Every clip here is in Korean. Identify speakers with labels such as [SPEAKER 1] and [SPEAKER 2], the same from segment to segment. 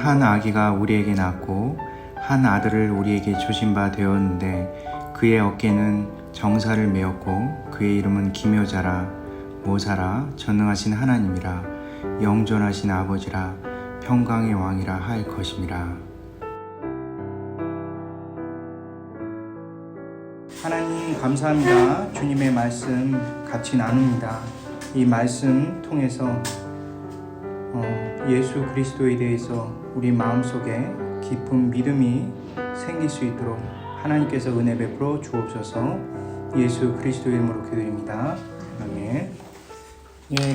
[SPEAKER 1] 한 아기가 우리에게 낳고 한 아들을 우리에게 주신 바 되었는데 그의 어깨는 정사를 메었고 그의 이름은 기묘자라 모사라 전능하신 하나님이라 영존하신 아버지라 평강의 왕이라 할 것임이라. 하나님 감사합니다. 주님의 말씀 같이 나눕니다. 이 말씀 통해서 예수 그리스도에 대해서 우리 마음속에 깊은 믿음이 생길 수 있도록 하나님께서 은혜 베풀어 주옵소서. 예수 그리스도의 이름으로 기도드립니다. 아멘.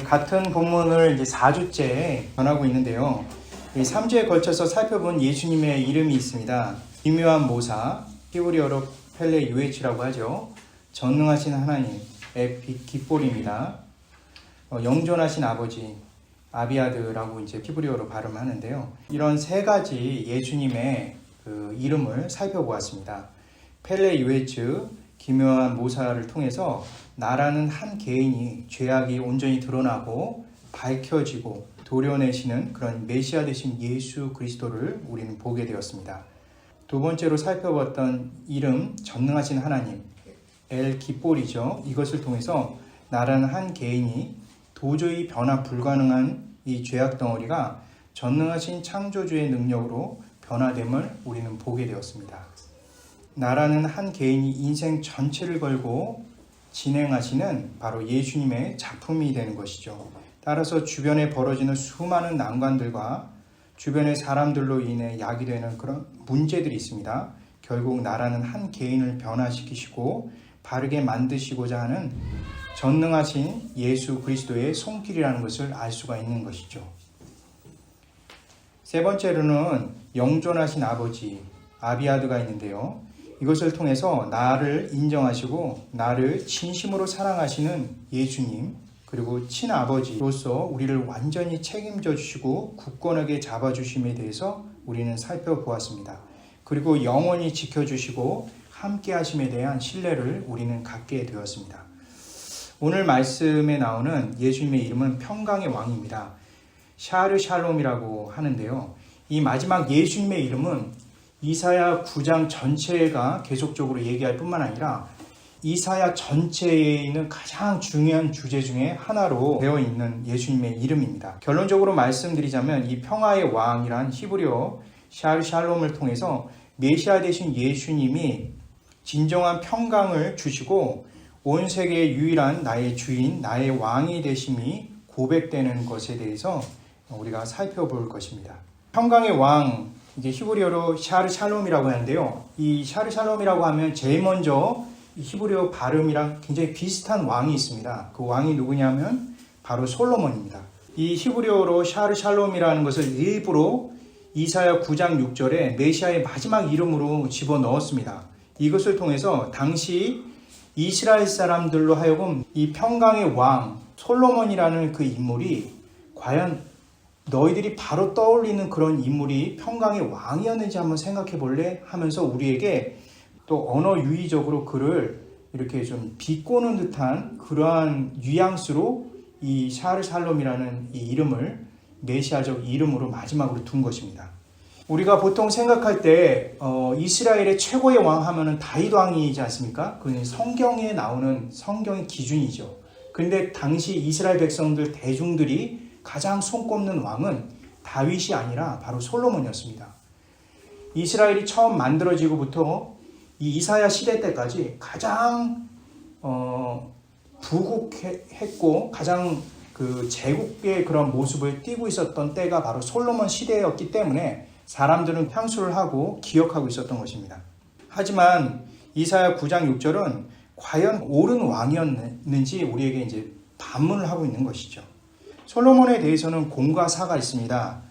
[SPEAKER 1] 같은 본문을 이제 4주째 전하고 있는데요. 3주에 걸쳐서 살펴본 예수님의 이름이 있습니다. 기묘한 모사, 히브리어로 펠레 유에치라고 하죠. 전능하신 하나님, 기볼입니다. 영존하신 아버지, 아비아드라고 이제 히브리어로 발음하는데요. 이런 세 가지 예수님의 그 이름을 살펴보았습니다. 펠레 유에츠, 기묘한 모사를 통해서 나라는 한 개인이 죄악이 온전히 드러나고 밝혀지고 도려내시는 그런 메시아 되신 예수 그리스도를 우리는 보게 되었습니다. 두 번째로 살펴봤던 이름, 전능하신 하나님, 기볼이죠. 이것을 통해서 나라는 한 개인이 도저히 변화 불가능한 이 죄악 덩어리가 전능하신 창조주의 능력으로 변화됨을 우리는 보게 되었습니다. 나라는 한 개인이 인생 전체를 걸고 진행하시는 바로 예수님의 작품이 되는 것이죠. 따라서 주변에 벌어지는 수많은 난관들과 주변의 사람들로 인해 야기되는 그런 문제들이 있습니다. 결국 나라는 한 개인을 변화시키시고 바르게 만드시고자 하는 전능하신 예수 그리스도의 손길이라는 것을 알 수가 있는 것이죠. 세 번째로는 영존하신 아버지, 아비아드가 있는데요. 이것을 통해서 나를 인정하시고 나를 진심으로 사랑하시는 예수님, 그리고 친아버지로서 우리를 완전히 책임져 주시고 굳건하게 잡아주심에 대해서 우리는 살펴보았습니다. 그리고 영원히 지켜주시고 함께 하심에 대한 신뢰를 우리는 갖게 되었습니다. 오늘 말씀에 나오는 예수님의 이름은 평강의 왕입니다. 샤르 샬롬이라고 하는데요. 이 마지막 예수님의 이름은 이사야 9장 전체가 계속적으로 얘기할 뿐만 아니라 이사야 전체에 있는 가장 중요한 주제 중에 하나로 되어 있는 예수님의 이름입니다. 결론적으로 말씀드리자면 이 평화의 왕이란 히브리어 샤르 샬롬을 통해서 메시아 되신 예수님이 진정한 평강을 주시고 온 세계의 유일한 나의 주인, 나의 왕이 되심이 고백되는 것에 대해서 우리가 살펴볼 것입니다. 평강의 왕, 이제 히브리어로 샤르 샬롬이라고 하는데요. 이 샤르 샬롬이라고 하면 제일 먼저 히브리어 발음이랑 굉장히 비슷한 왕이 있습니다. 그 왕이 누구냐면 바로 솔로몬입니다. 이 히브리어로 샤르 샬롬이라는 것을 일부러 이사야 9장 6절에 메시아의 마지막 이름으로 집어넣었습니다. 이것을 통해서 당시 이스라엘 사람들로 하여금 이 평강의 왕 솔로몬이라는 그 인물이 과연 너희들이 바로 떠올리는 그런 인물이 평강의 왕이었는지 한번 생각해 볼래? 하면서 우리에게 또 언어 유희적으로 그를 이렇게 좀 비꼬는 듯한 그러한 뉘앙스로 이 샤르 샬롬이라는 이 이름을 메시아적 이름으로 마지막으로 둔 것입니다. 우리가 보통 생각할 때 이스라엘의 최고의 왕 하면은 다윗 왕이지 않습니까? 그건 성경에 나오는 성경의 기준이죠. 근데 당시 이스라엘 백성들 대중들이 가장 손꼽는 왕은 다윗이 아니라 바로 솔로몬이었습니다. 이스라엘이 처음 만들어지고부터 이 이사야 시대 때까지 가장 부국했고 가장 그 제국의 그런 모습을 띠고 있었던 때가 바로 솔로몬 시대였기 때문에 사람들은 향수를 하고 기억하고 있었던 것입니다. 하지만 이사야 9장 6절은 과연 옳은 왕이었는지 우리에게 이제 반문을 하고 있는 것이죠. 솔로몬에 대해서는 공과 사가 있습니다.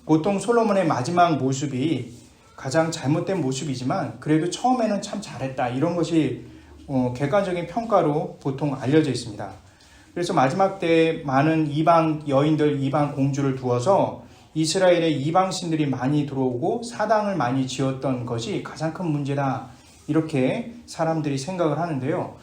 [SPEAKER 1] 보통 솔로몬의 마지막 모습이 가장 잘못된 모습이지만 그래도 처음에는 참 잘했다 이런 것이 객관적인 평가로 보통 알려져 있습니다. 그래서 마지막 때 많은 이방 여인들, 이방 공주를 두어서 이스라엘에 이방 신들이 많이 들어오고 사당을 많이 지었던 것이 가장 큰 문제다 이렇게 사람들이 생각을 하는데요.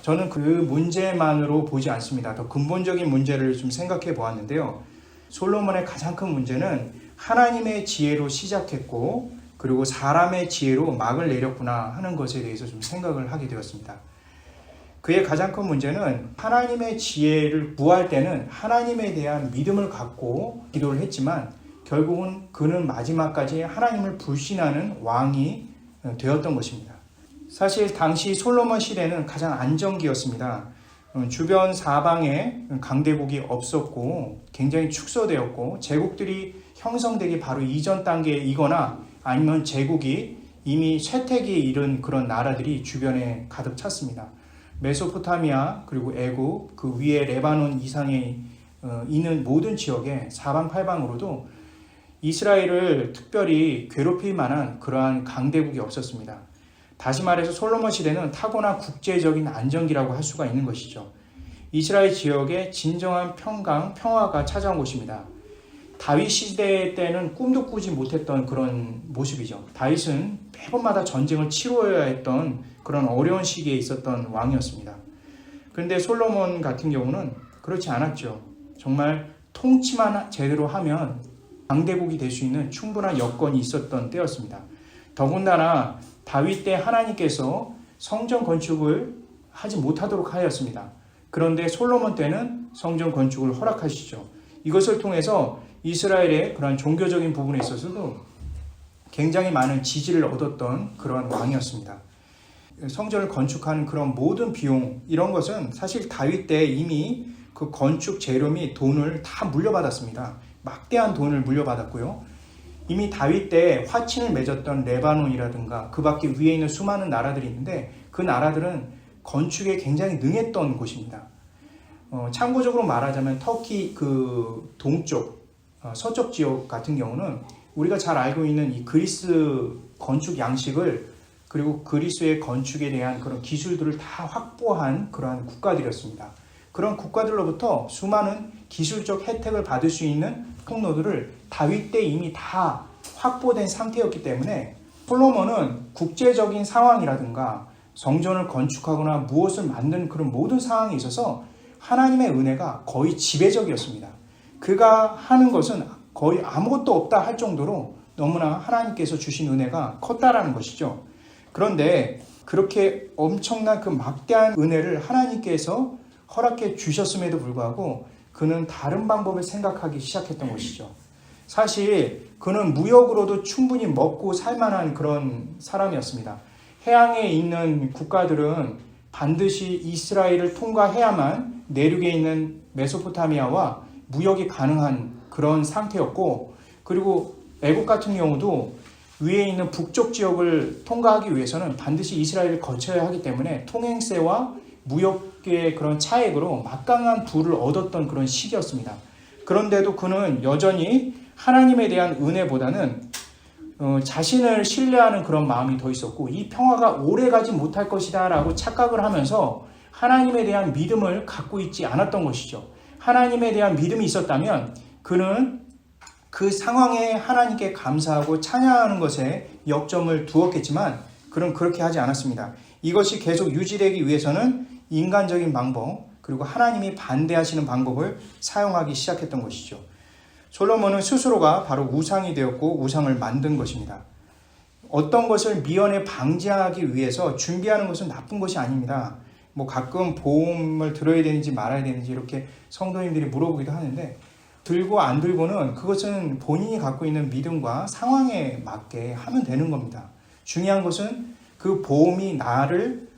[SPEAKER 1] 저는 그 문제만으로 보지 않습니다. 더 근본적인 문제를 좀 생각해 보았는데요. 솔로몬의 가장 큰 문제는 하나님의 지혜로 시작했고 그리고 사람의 지혜로 막을 내렸구나 하는 것에 대해서 좀 생각을 하게 되었습니다. 그의 가장 큰 문제는 하나님의 지혜를 구할 때는 하나님에 대한 믿음을 갖고 기도를 했지만 결국은 그는 마지막까지 하나님을 불신하는 왕이 되었던 것입니다. 사실 당시 솔로몬 시대는 가장 안정기였습니다. 주변 사방에 강대국이 없었고 굉장히 축소되었고 제국들이 형성되기 바로 이전 단계이거나 아니면 제국이 이미 쇠퇴기에 이른 그런 나라들이 주변에 가득 찼습니다. 메소포타미아 그리고 애굽 그 위에 레바논 이상에 있는 모든 지역에 사방팔방으로도 이스라엘을 특별히 괴롭힐 만한 그러한 강대국이 없었습니다. 다시 말해서 솔로몬 시대는 타고난 국제적인 안정기라고 할 수가 있는 것이죠. 이스라엘 지역에 진정한 평화가 찾아온 곳입니다. 다윗 시대 때는 꿈도 꾸지 못했던 그런 모습이죠. 다윗은 매번마다 전쟁을 치러야 했던 그런 어려운 시기에 있었던 왕이었습니다. 그런데 솔로몬 같은 경우는 그렇지 않았죠. 정말 통치만 제대로 하면 강대국이 될 수 있는 충분한 여건이 있었던 때였습니다. 더군다나 다윗 때 하나님께서 성전 건축을 하지 못하도록 하였습니다. 그런데 솔로몬 때는 성전 건축을 허락하시죠. 이것을 통해서 이스라엘의 그런 종교적인 부분에 있어서도 굉장히 많은 지지를 얻었던 그런 왕이었습니다. 성전을 건축하는 그런 모든 비용 이런 것은 사실 다윗 때 이미 그 건축 재료 및 돈을 다 물려받았습니다. 막대한 돈을 물려받았고요. 이미 다윗 때 화친을 맺었던 레바논이라든가 그 밖에 위에 있는 수많은 나라들이 있는데 그 나라들은 건축에 굉장히 능했던 곳입니다. 참고적으로 말하자면 터키 그 동쪽 서쪽 지역 같은 경우는 우리가 잘 알고 있는 이 그리스 건축 양식을 그리고 그리스의 건축에 대한 그런 기술들을 다 확보한 그러한 국가들이었습니다. 그런 국가들로부터 수많은 기술적 혜택을 받을 수 있는 통로들을 다윗 때 이미 다 확보된 상태였기 때문에 솔로몬은 국제적인 상황이라든가 성전을 건축하거나 무엇을 만드는 그런 모든 상황에 있어서 하나님의 은혜가 거의 지배적이었습니다. 그가 하는 것은 거의 아무것도 없다 할 정도로 너무나 하나님께서 주신 은혜가 컸다라는 것이죠. 그런데 그렇게 엄청난 그 막대한 은혜를 하나님께서 허락해 주셨음에도 불구하고 그는 다른 방법을 생각하기 시작했던 것이죠. 사실 그는 무역으로도 충분히 먹고 살만한 그런 사람이었습니다. 해양에 있는 국가들은 반드시 이스라엘을 통과해야만 내륙에 있는 메소포타미아와 무역이 가능한 그런 상태였고 그리고 애국 같은 경우도 위에 있는 북쪽 지역을 통과하기 위해서는 반드시 이스라엘을 거쳐야 하기 때문에 통행세와 무역의 그런 차액으로 막강한 부를 얻었던 그런 시기였습니다. 그런데도 그는 여전히 하나님에 대한 은혜보다는 자신을 신뢰하는 그런 마음이 더 있었고 이 평화가 오래가지 못할 것이다 라고 착각을 하면서 하나님에 대한 믿음을 갖고 있지 않았던 것이죠. 하나님에 대한 믿음이 있었다면 그는 그 상황에 하나님께 감사하고 찬양하는 것에 역점을 두었겠지만 그는 그렇게 하지 않았습니다. 이것이 계속 유지되기 위해서는 인간적인 방법 그리고 하나님이 반대하시는 방법을 사용하기 시작했던 것이죠. 솔로몬은 스스로가 바로 우상이 되었고 우상을 만든 것입니다. 어떤 것을 미연에 방지하기 위해서 준비하는 것은 나쁜 것이 아닙니다. 가끔 보험을 들어야 되는지 말아야 되는지 이렇게 성도님들이 물어보기도 하는데 들고 안 들고는 그것은 본인이 갖고 있는 믿음과 상황에 맞게 하면 되는 겁니다. 중요한 것은 그 보험이 나를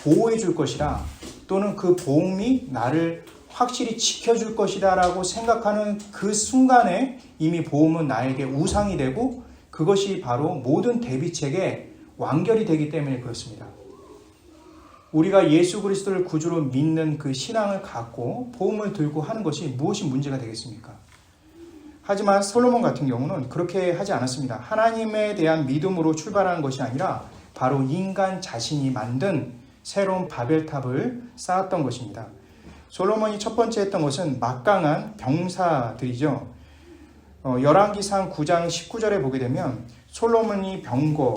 [SPEAKER 1] 보호해 줄 것이라 또는 그 보험이 나를 확실히 지켜줄 것이다 라고 생각하는 그 순간에 이미 보험은 나에게 우상이 되고 그것이 바로 모든 대비책의 완결이 되기 때문에 그렇습니다. 우리가 예수 그리스도를 구주로 믿는 그 신앙을 갖고 보험을 들고 하는 것이 무엇이 문제가 되겠습니까? 하지만 솔로몬 같은 경우는 그렇게 하지 않았습니다. 하나님에 대한 믿음으로 출발하는 것이 아니라 바로 인간 자신이 만든 새로운 바벨탑을 쌓았던 것입니다. 솔로몬이 첫 번째 했던 것은 막강한 병사들이죠. 열왕기상 9장 19절에 보게 되면 솔로몬이 병거,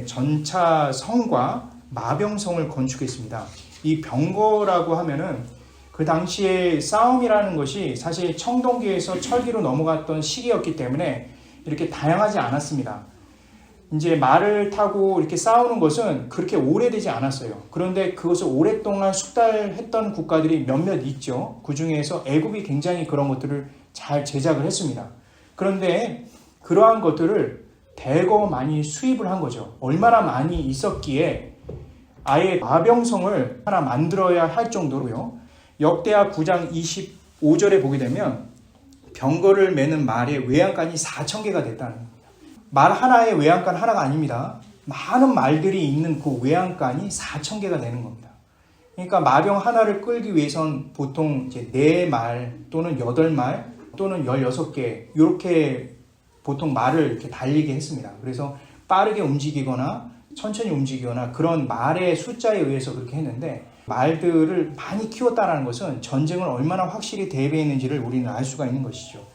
[SPEAKER 1] 전차 성과 마병성을 건축했습니다. 이 병거라고 하면은 그 당시에 싸움이라는 것이 사실 청동기에서 철기로 넘어갔던 시기였기 때문에 이렇게 다양하지 않았습니다. 이제 말을 타고 이렇게 싸우는 것은 그렇게 오래되지 않았어요. 그런데 그것을 오랫동안 숙달했던 국가들이 몇몇 있죠. 그 중에서 애굽이 굉장히 그런 것들을 잘 제작을 했습니다. 그런데 그러한 것들을 대거 많이 수입을 한 거죠. 얼마나 많이 있었기에 아예 마병성을 하나 만들어야 할 정도로요. 역대하 9장 25절에 보게 되면 병거를 매는 말의 외양간이 4,000개가 됐다는 겁니다. 말 하나의 외양간 하나가 아닙니다. 많은 말들이 있는 그 외양간이 4,000개가 되는 겁니다. 그러니까 마병 하나를 끌기 위해선 보통 이제 4말 또는 8말 또는 16개 이렇게 보통 말을 이렇게 달리게 했습니다. 그래서 빠르게 움직이거나 천천히 움직이거나 그런 말의 숫자에 의해서 그렇게 했는데 말들을 많이 키웠다는 것은 전쟁을 얼마나 확실히 대비했는지를 우리는 알 수가 있는 것이죠.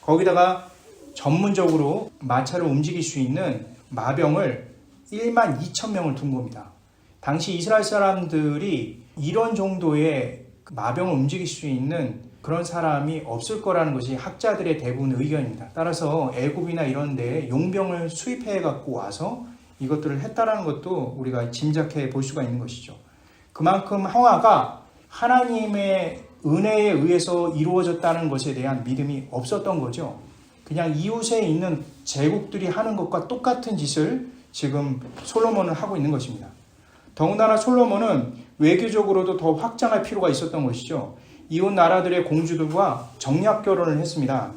[SPEAKER 1] 거기다가 전문적으로 마차를 움직일 수 있는 마병을 12,000명을 둔 겁니다. 당시 이스라엘 사람들이 이런 정도의 마병을 움직일 수 있는 그런 사람이 없을 거라는 것이 학자들의 대부분 의견입니다. 따라서 애굽이나 이런 데에 용병을 수입해 갖고 와서 이것들을 했다라는 것도 우리가 짐작해 볼 수가 있는 것이죠. 그만큼 평화가 하나님의 은혜에 의해서 이루어졌다는 것에 대한 믿음이 없었던 거죠. 그냥 이웃에 있는 제국들이 하는 것과 똑같은 짓을 지금 솔로몬은 하고 있는 것입니다. 더군다나 솔로몬은 외교적으로도 더 확장할 필요가 있었던 것이죠. 이웃 나라들의 공주들과 정략 결혼을 했습니다.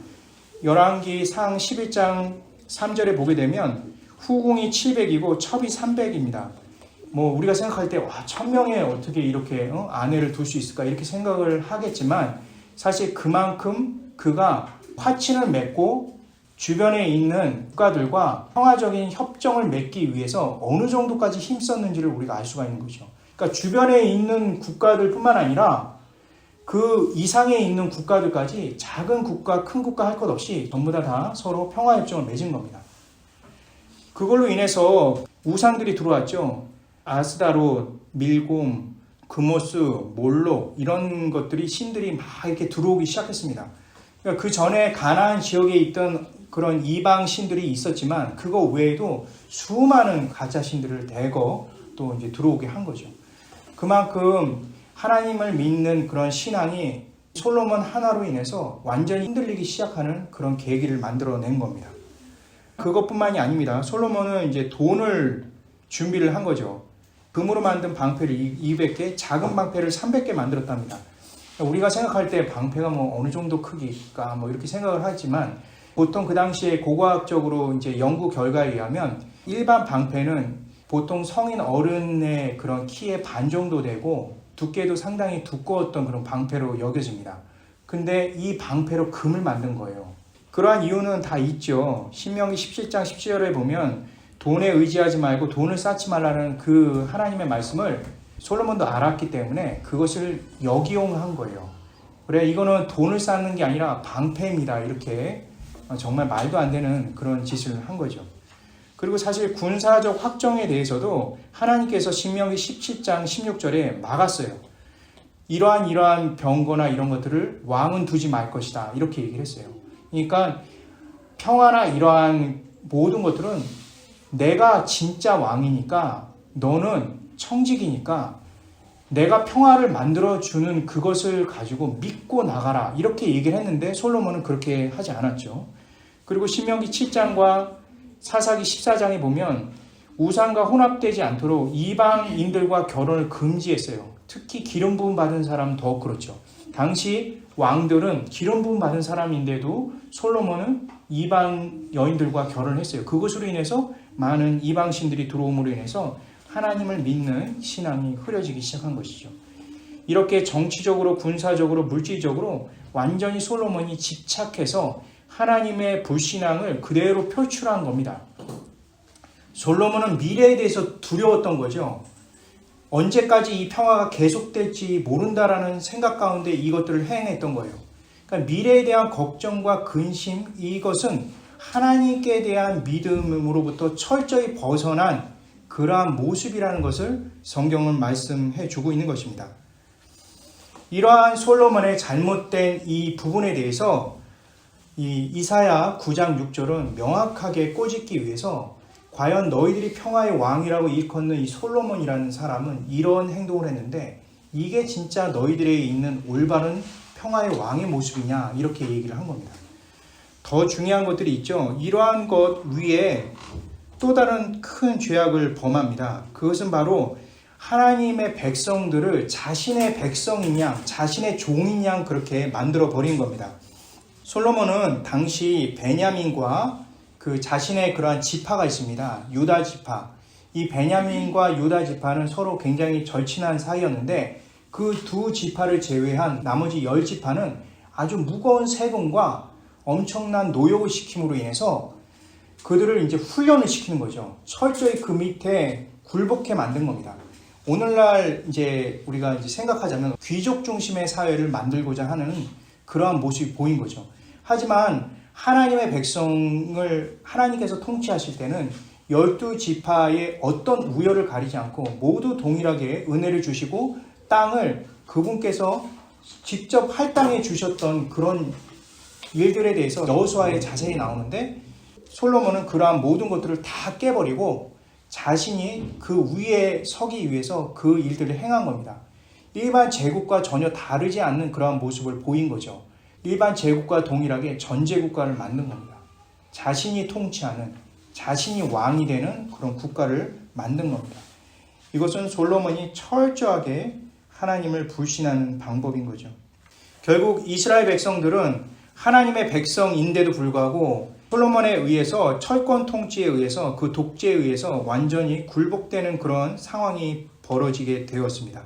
[SPEAKER 1] 열왕기 상 11장 3절에 보게 되면 후궁이 700이고 첩이 300입니다. 우리가 생각할 때 1000명에 어떻게 이렇게 아내를 둘 수 있을까 이렇게 생각을 하겠지만 사실 그만큼 그가 화친을 맺고 주변에 있는 국가들과 평화적인 협정을 맺기 위해서 어느 정도까지 힘썼는지를 우리가 알 수가 있는 거죠. 그러니까 주변에 있는 국가들뿐만 아니라 그 이상에 있는 국가들까지 작은 국가, 큰 국가 할 것 없이 전부 다 서로 평화협정을 맺은 겁니다. 그걸로 인해서 우상들이 들어왔죠. 아스다롯, 밀곰, 그모스, 몰록 이런 것들이 신들이 막 이렇게 들어오기 시작했습니다. 그러니까 그 전에 가나안 지역에 있던 그런 이방 신들이 있었지만 그거 외에도 수많은 가짜 신들을 대거 또 이제 들어오게 한 거죠. 그만큼 하나님을 믿는 그런 신앙이 솔로몬 하나로 인해서 완전히 흔들리기 시작하는 그런 계기를 만들어낸 겁니다. 그것뿐만이 아닙니다. 솔로몬은 이제 돈을 준비를 한 거죠. 금으로 만든 방패를 200개, 작은 방패를 300개 만들었답니다. 우리가 생각할 때 방패가 어느 정도 크기일까 이렇게 생각을 하지만 보통 그 당시에 고고학적으로 이제 연구 결과에 의하면 일반 방패는 보통 성인 어른의 그런 키의 반 정도 되고 두께도 상당히 두꺼웠던 그런 방패로 여겨집니다. 근데 이 방패로 금을 만든 거예요. 그러한 이유는 다 있죠. 신명기 17장 17절에 보면 돈에 의지하지 말고 돈을 쌓지 말라는 그 하나님의 말씀을 솔로몬도 알았기 때문에 그것을 역이용한 거예요. 그래 이거는 돈을 쌓는 게 아니라 방패입니다. 이렇게 정말 말도 안 되는 그런 짓을 한 거죠. 그리고 사실 군사적 확정에 대해서도 하나님께서 신명기 17장 16절에 막았어요. 이러한 병거나 이런 것들을 왕은 두지 말 것이다. 이렇게 얘기를 했어요. 그러니까 평화나 이러한 모든 것들은 내가 진짜 왕이니까 너는 청직이니까 내가 평화를 만들어주는 그것을 가지고 믿고 나가라. 이렇게 얘기를 했는데 솔로몬은 그렇게 하지 않았죠. 그리고 신명기 7장과 사사기 14장에 보면 우상과 혼합되지 않도록 이방인들과 결혼을 금지했어요. 특히 기름 부음 받은 사람은 더 그렇죠. 당시 왕들은 기름 부음 받은 사람인데도 솔로몬은 이방 여인들과 결혼을 했어요. 그것으로 인해서 많은 이방신들이 들어옴으로 인해서 하나님을 믿는 신앙이 흐려지기 시작한 것이죠. 이렇게 정치적으로, 군사적으로, 물질적으로 완전히 솔로몬이 집착해서 하나님의 불신앙을 그대로 표출한 겁니다. 솔로몬은 미래에 대해서 두려웠던 거죠. 언제까지 이 평화가 계속될지 모른다라는 생각 가운데 이것들을 행했던 거예요. 그러니까 미래에 대한 걱정과 근심, 이것은 하나님께 대한 믿음으로부터 철저히 벗어난 그러한 모습이라는 것을 성경은 말씀해 주고 있는 것입니다. 이러한 솔로몬의 잘못된 이 부분에 대해서 이 이사야 9장 6절은 명확하게 꼬집기 위해서 과연 너희들이 평화의 왕이라고 일컫는 이 솔로몬이라는 사람은 이런 행동을 했는데 이게 진짜 너희들에 있는 올바른 평화의 왕의 모습이냐 이렇게 얘기를 한 겁니다. 더 중요한 것들이 있죠. 이러한 것 위에 또 다른 큰 죄악을 범합니다. 그것은 바로 하나님의 백성들을 자신의 백성인 양, 자신의 종인 양 그렇게 만들어 버린 겁니다. 솔로몬은 당시 베냐민과 그 자신의 그러한 지파가 있습니다. 유다 지파. 이 베냐민과 유다 지파는 서로 굉장히 절친한 사이였는데 그 두 지파를 제외한 나머지 10지파는 아주 무거운 세금과 엄청난 노역을 시킴으로 인해서 그들을 이제 훈련을 시키는 거죠. 철저히 그 밑에 굴복해 만든 겁니다. 오늘날 이제 우리가 이제 생각하자면 귀족 중심의 사회를 만들고자 하는 그러한 모습이 보인 거죠. 하지만 하나님의 백성을 하나님께서 통치하실 때는 12지파의 어떤 우열을 가리지 않고 모두 동일하게 은혜를 주시고 땅을 그분께서 직접 할당해 주셨던 그런 일들에 대해서 여호수아에 자세히 나오는데 솔로몬은 그러한 모든 것들을 다 깨버리고 자신이 그 위에 서기 위해서 그 일들을 행한 겁니다. 일반 제국과 전혀 다르지 않는 그러한 모습을 보인 거죠. 일반 제국과 동일하게 전제국가를 만든 겁니다. 자신이 통치하는, 자신이 왕이 되는 그런 국가를 만든 겁니다. 이것은 솔로몬이 철저하게 하나님을 불신하는 방법인 거죠. 결국 이스라엘 백성들은 하나님의 백성인데도 불구하고 솔로몬에 의해서 철권 통치에 의해서 그 독재에 의해서 완전히 굴복되는 그런 상황이 벌어지게 되었습니다.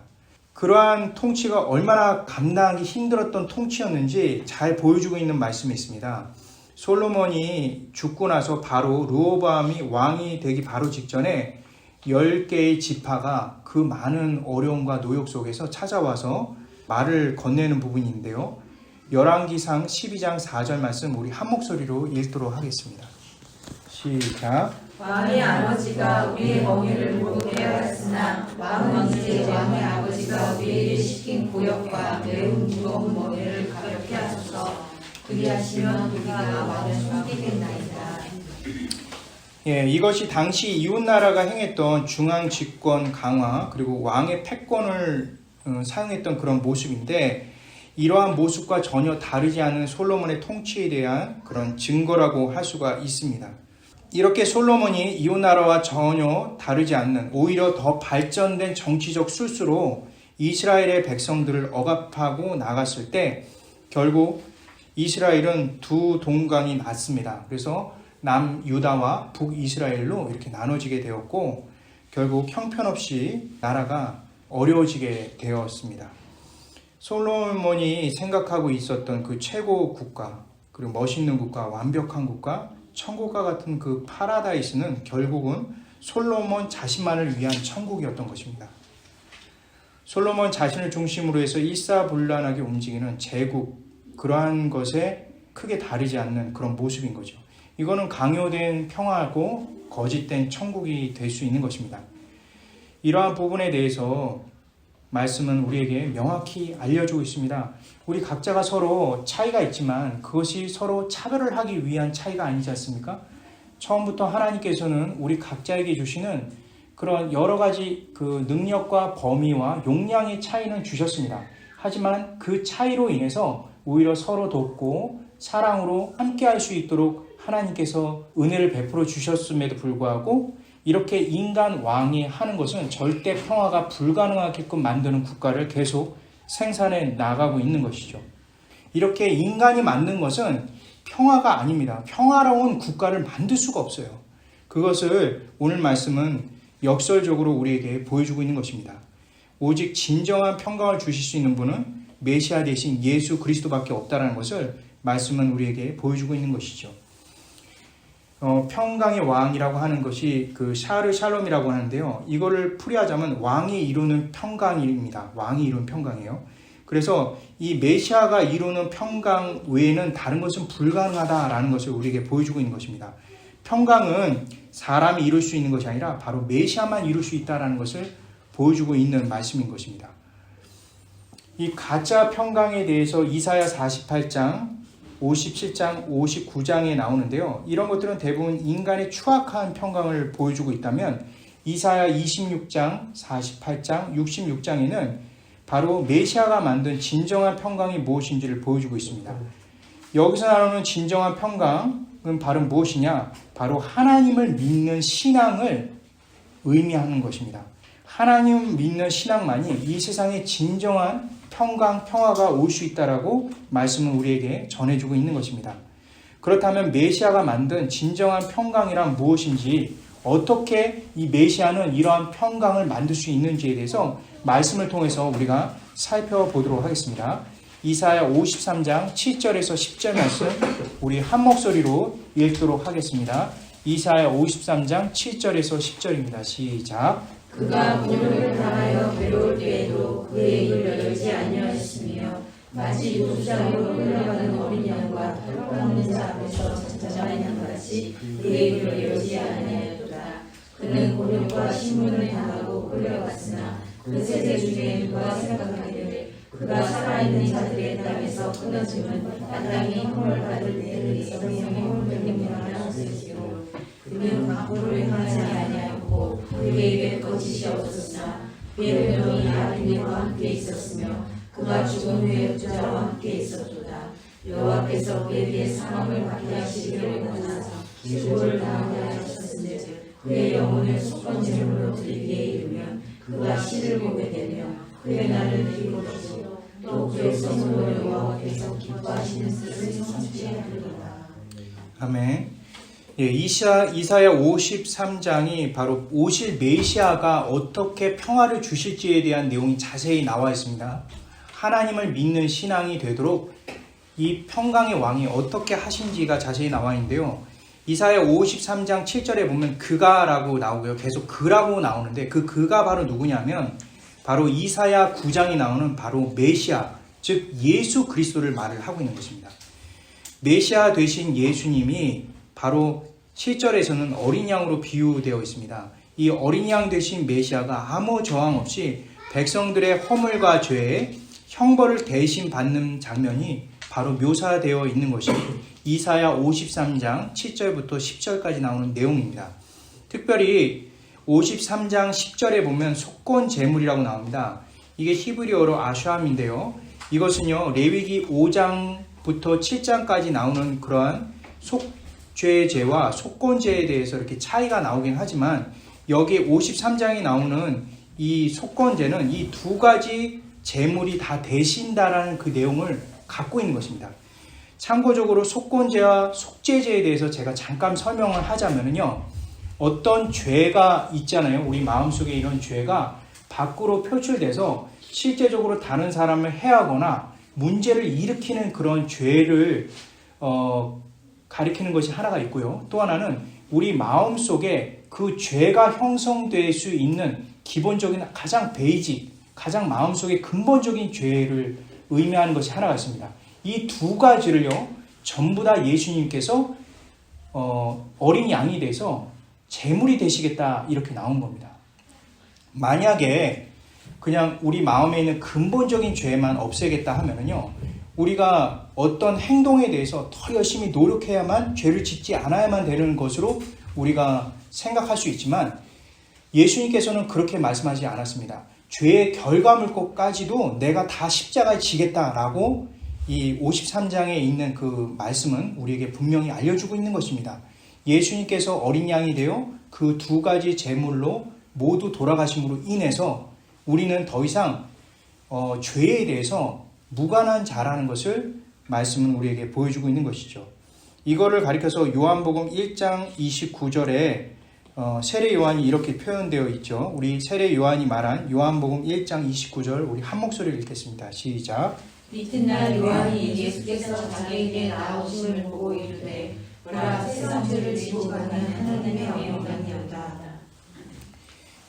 [SPEAKER 1] 그러한 통치가 얼마나 감당하기 힘들었던 통치였는지 잘 보여주고 있는 말씀이 있습니다. 솔로몬이 죽고 나서 바로 르호보암이 왕이 되기 바로 직전에 10개의 지파가 그 많은 어려움과 노역 속에서 찾아와서 말을 건네는 부분인데요. 열왕기상 12장 4절 말씀 우리 한 목소리로 읽도록 하겠습니다. 시작.
[SPEAKER 2] 왕의 아버지가 우리의 멍에를 보고 깨어났으나 왕은 이제 왕의 아버지가 우리에게 시킨 고역과 매우 무거운 멍에를 가볍게 하소서. 그리하시면 우리가 왕을 섬기겠나이다.
[SPEAKER 1] 이것이 당시 이웃나라가 행했던 중앙 집권 강화 그리고 왕의 패권을 사용했던 그런 모습인데 이러한 모습과 전혀 다르지 않은 솔로몬의 통치에 대한 그런 증거라고 할 수가 있습니다. 이렇게 솔로몬이 이웃나라와 전혀 다르지 않는 오히려 더 발전된 정치적 술수로 이스라엘의 백성들을 억압하고 나갔을 때 결국 이스라엘은 두 동강이 났습니다. 그래서 남유다와 북이스라엘로 이렇게 나눠지게 되었고 결국 형편없이 나라가 어려워지게 되었습니다. 솔로몬이 생각하고 있었던 그 최고 국가, 그리고 멋있는 국가, 완벽한 국가, 천국과 같은 그 파라다이스는 결국은 솔로몬 자신만을 위한 천국이었던 것입니다. 솔로몬 자신을 중심으로 해서 일사불란하게 움직이는 제국, 그러한 것에 크게 다르지 않는 그런 모습인 거죠. 이거는 강요된 평화고 거짓된 천국이 될 수 있는 것입니다. 이러한 부분에 대해서 말씀은 우리에게 명확히 알려주고 있습니다. 우리 각자가 서로 차이가 있지만 그것이 서로 차별을 하기 위한 차이가 아니지 않습니까? 처음부터 하나님께서는 우리 각자에게 주시는 그런 여러 가지 그 능력과 범위와 용량의 차이는 주셨습니다. 하지만 그 차이로 인해서 오히려 서로 돕고 사랑으로 함께할 수 있도록 하나님께서 은혜를 베풀어 주셨음에도 불구하고 이렇게 인간 왕이 하는 것은 절대 평화가 불가능하게끔 만드는 국가를 계속 생산해 나가고 있는 것이죠. 이렇게 인간이 만든 것은 평화가 아닙니다. 평화로운 국가를 만들 수가 없어요. 그것을 오늘 말씀은 역설적으로 우리에게 보여주고 있는 것입니다. 오직 진정한 평강을 주실 수 있는 분은 메시아 대신 예수 그리스도밖에 없다는 것을 말씀은 우리에게 보여주고 있는 것이죠. 평강의 왕이라고 하는 것이 그 샤르 샬롬이라고 하는데요. 이거를 풀이하자면 왕이 이루는 평강입니다. 왕이 이루는 평강이에요. 그래서 이 메시아가 이루는 평강 외에는 다른 것은 불가능하다라는 것을 우리에게 보여주고 있는 것입니다. 평강은 사람이 이룰 수 있는 것이 아니라 바로 메시아만 이룰 수 있다는 것을 보여주고 있는 말씀인 것입니다. 이 가짜 평강에 대해서 이사야 48장, 57장, 59장에 나오는데요. 이런 것들은 대부분 인간의 추악한 평강을 보여주고 있다면 이사야 26장, 48장, 66장에는 바로 메시아가 만든 진정한 평강이 무엇인지를 보여주고 있습니다. 여기서 나오는 진정한 평강은 바로 무엇이냐? 바로 하나님을 믿는 신앙을 의미하는 것입니다. 하나님 믿는 신앙만이 이 세상에 진정한 평강, 평화가 올 수 있다라고 말씀을 우리에게 전해주고 있는 것입니다. 그렇다면 메시아가 만든 진정한 평강이란 무엇인지, 어떻게 이 메시아는 이러한 평강을 만들 수 있는지에 대해서 말씀을 통해서 우리가 살펴보도록 하겠습니다. 이사야 53장 7절에서 10절 말씀 우리 한 목소리로 읽도록 하겠습니다. 이사야 53장 7절에서 10절입니다. 시작.
[SPEAKER 2] 그가 분노를 당하여 괴로울 때에도 그의 입을 열지 아니하였으며 마치 노수장으로 끌려가는 어린 양과 흙없는 자 앞에서 잔잔한 양같이 그의 입을 열지 아니하였도다. 그는 곤욕과 신문을 당하고 끌려갔으나 그 세대 중에 누가 생각하기를 그가 살아있는 자들의 땅에서 끊어짐은 마땅히 형을 받을 때를 성령의 혼돈이라 하시지요. 그는 강포를 행하지 아니하였고 그의 입에 거짓이 없었으나 그의 운명이 아비네와 함께 있었으며 그가 죽은 후에 부자와 함께 있었도다. 여호와께서 그에게 상함을 받게 하시기를 원하사 기도를 당하게 하셨은즉 그의 영혼을 속건제물로 드리기에 이르면 그가 신을 보게 되며 그의 날을 드리고 싶고 또 그의 성으로 여호와께서 기뻐하시는 뜻을 성취하리로다.
[SPEAKER 1] 아멘. 예, 이사야 53장이 바로 오실 메시아가 어떻게 평화를 주실지에 대한 내용이 자세히 나와 있습니다. 하나님을 믿는 신앙이 되도록 이 평강의 왕이 어떻게 하신지가 자세히 나와 있는데요. 이사야 53장 7절에 보면 그가라고 나오고요. 계속 그라고 나오는데 그 그가 바로 누구냐면 바로 이사야 9장이 나오는 바로 메시아, 즉 예수 그리스도를 말을 하고 있는 것입니다. 메시아 되신 예수님이 바로 7절에서는 어린 양으로 비유되어 있습니다. 이 어린 양 되신 메시아가 아무 저항 없이 백성들의 허물과 죄에 형벌을 대신 받는 장면이 바로 묘사되어 있는 것이 이사야 53장 7절부터 10절까지 나오는 내용입니다. 특별히 53장 10절에 보면 속건 제물이라고 나옵니다. 이게 히브리어로 아슈함인데요. 이것은요 레위기 5장부터 7장까지 나오는 그러한 속죄제와 속건제에 대해서 이렇게 차이가 나오긴 하지만 여기 53장에 나오는 이 속건제는 이 두 가지 제물이 다 되신다라는 그 내용을 갖고 있는 것입니다. 참고적으로 속건제와 속죄제에 대해서 제가 잠깐 설명을 하자면요. 어떤 죄가 있잖아요. 우리 마음속에 이런 죄가 밖으로 표출돼서 실제적으로 다른 사람을 해하거나 문제를 일으키는 그런 죄를 가리키는 것이 하나가 있고요. 또 하나는 우리 마음속에 그 죄가 형성될 수 있는 기본적인 가장 베이직, 가장 마음속에 근본적인 죄를 의미하는 것이 하나가 있습니다. 이 두 가지를요, 전부 다 예수님께서 어린 양이 돼서 제물이 되시겠다 이렇게 나온 겁니다. 만약에 그냥 우리 마음에 있는 근본적인 죄만 없애겠다 하면은요, 우리가 어떤 행동에 대해서 더 열심히 노력해야만 죄를 짓지 않아야만 되는 것으로 우리가 생각할 수 있지만 예수님께서는 그렇게 말씀하지 않았습니다. 죄의 결과물까지도 내가 다 십자가에 지겠다라고 이 53장에 있는 그 말씀은 우리에게 분명히 알려주고 있는 것입니다. 예수님께서 어린 양이 되어 그 두 가지 제물로 모두 돌아가심으로 인해서 우리는 더 이상 죄에 대해서 무관한 자라는 것을 말씀은 우리에게 보여주고 있는 것이죠. 이거를 가리켜서 요한복음 1장 29절에 세례 요한이 이렇게 표현되어 있죠. 우리 세례 요한이 말한 요한복음 1장 29절 우리 한 목소리를 읽겠습니다. 시작.
[SPEAKER 2] 이튿날 요한이 예수께서 자기에게 나오심을 보고 이르되 보라 세상 죄를 지고 가는 하나님의 영광이었다.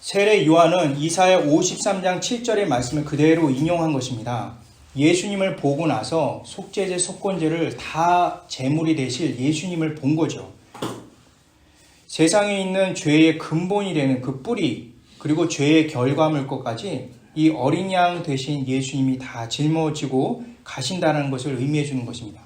[SPEAKER 1] 세례 요한은 이사야 53장 7절의 말씀을 그대로 인용한 것입니다. 예수님을 보고 나서 속죄제, 속건제를 다 제물이 되실 예수님을 본 거죠. 세상에 있는 죄의 근본이 되는 그 뿌리, 그리고 죄의 결과물 것까지 이 어린 양 되신 예수님이 다 짊어지고 가신다는 것을 의미해 주는 것입니다.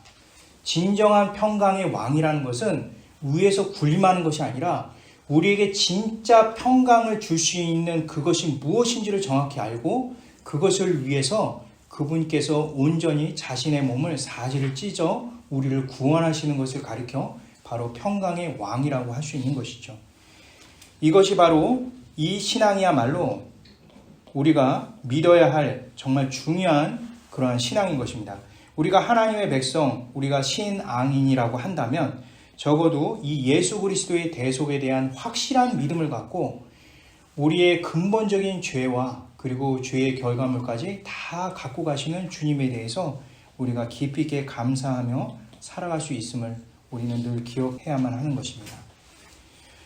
[SPEAKER 1] 진정한 평강의 왕이라는 것은 위에서 군림하는 것이 아니라 우리에게 진짜 평강을 줄 수 있는 그것이 무엇인지를 정확히 알고 그것을 위해서 그분께서 온전히 자신의 몸을 사지를 찢어 우리를 구원하시는 것을 가리켜 바로 평강의 왕이라고 할 수 있는 것이죠. 이것이 바로 이 신앙이야말로 우리가 믿어야 할 정말 중요한 그러한 신앙인 것입니다. 우리가 하나님의 백성, 우리가 신앙인이라고 한다면 적어도 이 예수 그리스도의 대속에 대한 확실한 믿음을 갖고 우리의 근본적인 죄와 그리고 죄의 결과물까지 다 갖고 가시는 주님에 대해서 우리가 깊이 있게 감사하며 살아갈 수 있음을 우리는 늘 기억해야만 하는 것입니다.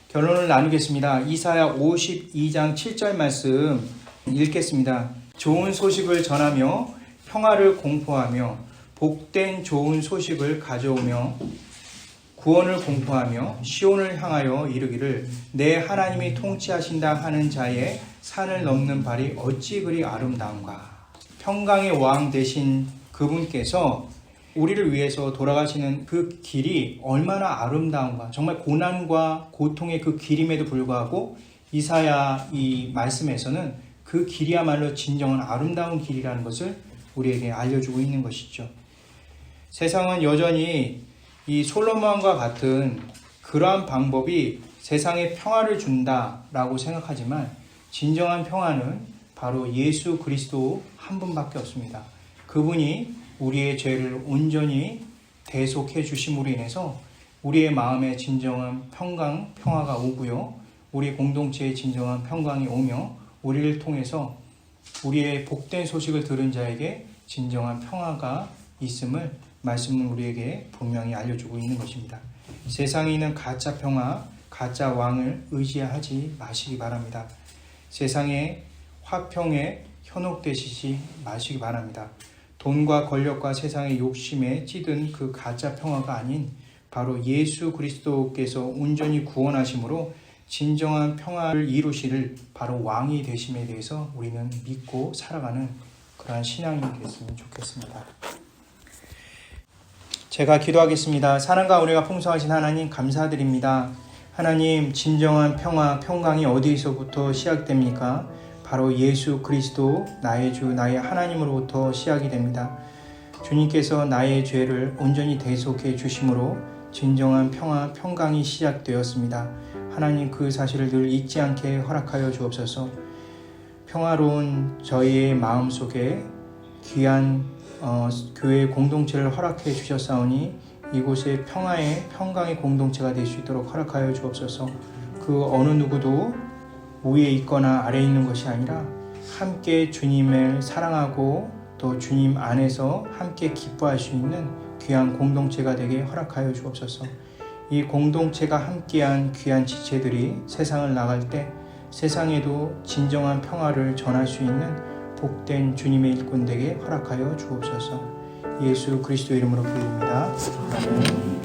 [SPEAKER 1] 결론을 나누겠습니다. 이사야 52장 7절 말씀 읽겠습니다. 좋은 소식을 전하며 평화를 공포하며 복된 좋은 소식을 가져오며 구원을 공포하며 시온을 향하여 이르기를 내 하나님이 통치하신다 하는 자의 산을 넘는 발이 어찌 그리 아름다운가. 평강의 왕 되신 그분께서 우리를 위해서 돌아가시는 그 길이 얼마나 아름다운가. 정말 고난과 고통의 그 길임에도 불구하고 이사야 이 말씀에서는 그 길이야말로 진정한 아름다운 길이라는 것을 우리에게 알려주고 있는 것이죠. 세상은 여전히 이 솔로몬과 같은 그러한 방법이 세상에 평화를 준다라고 생각하지만 진정한 평화는 바로 예수 그리스도 한 분밖에 없습니다. 그분이 우리의 죄를 온전히 대속해 주심으로 인해서 우리의 마음에 진정한 평화가 오고요. 우리 공동체에 진정한 평강이 오며 우리를 통해서 우리의 복된 소식을 들은 자에게 진정한 평화가 있음을 말씀은 우리에게 분명히 알려주고 있는 것입니다. 세상에 있는 가짜 평화, 가짜 왕을 의지하지 마시기 바랍니다. 세상의 화평에 현혹되시지 마시기 바랍니다. 돈과 권력과 세상의 욕심에 찌든 그 가짜 평화가 아닌 바로 예수 그리스도께서 온전히 구원하심으로 진정한 평화를 이루시를 바로 왕이 되심에 대해서 우리는 믿고 살아가는 그러한 신앙이 됐으면 좋겠습니다. 제가 기도하겠습니다. 사랑과 은혜가 풍성하신 하나님 감사드립니다. 하나님 진정한 평화, 평강이 어디에서부터 시작됩니까? 바로 예수 그리스도 나의 주, 나의 하나님으로부터 시작이 됩니다. 주님께서 나의 죄를 온전히 대속해 주심으로 진정한 평화, 평강이 시작되었습니다. 하나님 그 사실을 늘 잊지 않게 허락하여 주옵소서. 평화로운 저희의 마음속에 귀한 교회 공동체를 허락해 주셨사오니 이곳에 평강의 공동체가 될 수 있도록 허락하여 주옵소서. 그 어느 누구도 위에 있거나 아래에 있는 것이 아니라 함께 주님을 사랑하고 또 주님 안에서 함께 기뻐할 수 있는 귀한 공동체가 되게 허락하여 주옵소서. 이 공동체가 함께한 귀한 지체들이 세상을 나갈 때 세상에도 진정한 평화를 전할 수 있는 복된 주님의 일꾼 되게 허락하여 주옵소서. 예수 그리스도 이름으로 기도합니다. 아멘.